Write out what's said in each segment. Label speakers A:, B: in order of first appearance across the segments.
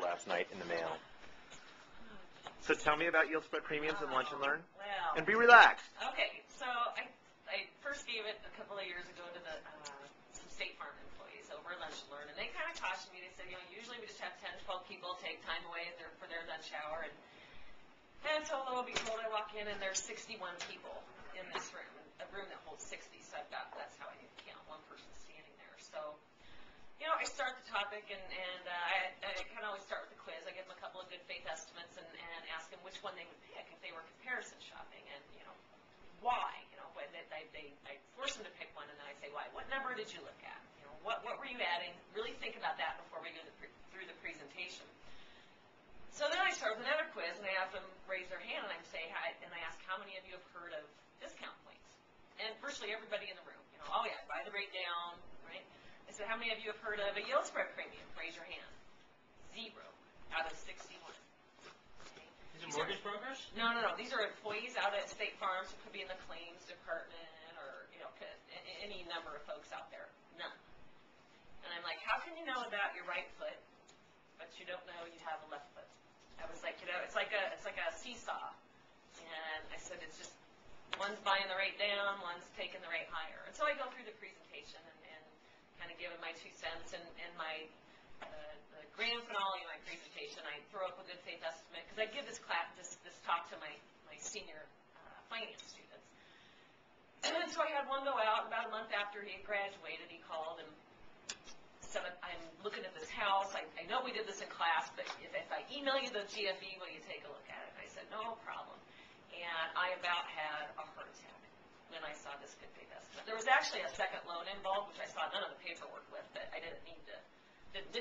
A: last night in the mail.
B: So tell me about yield spread premiums and lunch and learn.
C: Well,
B: And be relaxed.
C: okay, so I first gave it a couple of years ago to some State Farm employees over at Lunch and Learn, and they kind of cautioned me. They said, usually we just have 10 to 12 people take time away for their lunch hour, and so lo and behold, I walk in and there's 61 people in this room, a room that holds 60, so that's how I count, one person standing there. So, I start the topic, and I kind of always start with the quiz. I give them a couple of good faith estimates and ask them which one they would pick if they were comparison shopping, and, why. I force them to pick one, and then I say, why? What number did you look at? What were you adding? Really think about that before we go through the presentation. So then I start with another quiz, and I have them raise their hand, and I ask how many of you have heard of discount points? And virtually everybody in the room, oh yeah, buy the rate down, right? I said, how many of you have heard of a yield spread premium? Raise your hand. 0 out of 61.
D: These are mortgage brokers?
C: No. These are employees out at State Farms. It could be in the claims department or, any number of folks out there. None. And I'm like, how can you know about your right foot, but you don't know you have a left foot? I was like, it's like a seesaw. And I said, it's just one's buying the rate down, one's taking the rate higher. And so I go through the presentation and kind of give them my 2 cents and my the grand finale of my presentation. I throw up a good faith estimate because I give this talk to my senior finance students. And so I had one go out about a month after he had graduated. He called and said, I'm looking at this house. I know we did this in class, but if I email you the GFE, will you take a look at it? I said, no problem. And I about had a heart attack when I saw this good faith estimate. There was actually a second loan involved, which I saw none of the paperwork with, but I didn't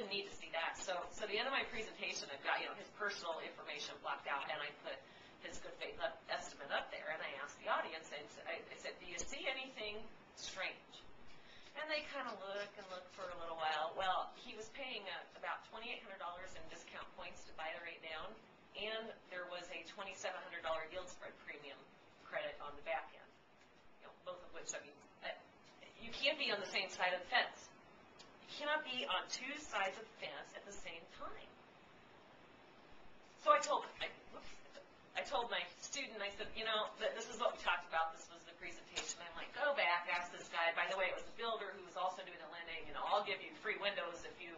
C: need to see that. So the end of my presentation, I've got his personal information blocked out, and I put his good faith estimate up there, and I asked the audience, I said, do you see anything strange? And they kind of look for a little while. Well, he was paying about $2,800 in discount points to buy the rate down, and there was a $2,700 yield spread premium credit on the back end. Both of which, you can't be on the same side of the fence. You cannot be on 2 sides of the fence at the same time. So I told my student, I said, this is what we talked about. This was the presentation. I'm like, go back, ask this guy. By the way, it was the builder who was also doing the lending. I'll give you free windows if you,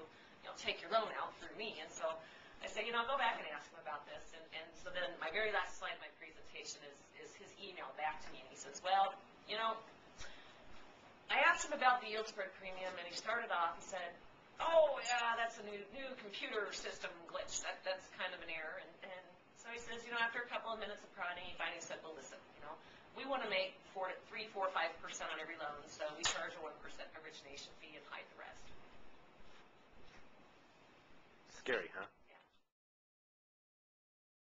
C: take your loan out through me. And so I said, go back and ask him about this. And so then my very last slide of my presentation is his email back to me. And he says, well, I asked him about the yield spread premium, and he started off, he said, oh, yeah, that's a new computer system glitch. That's kind of an error. And so he says, after a couple of minutes of prodding, he finally said, well, listen, we want to make 3, 4, 5% on every loan, so we charge a 1% origination fee and hide the rest.
B: Scary, huh?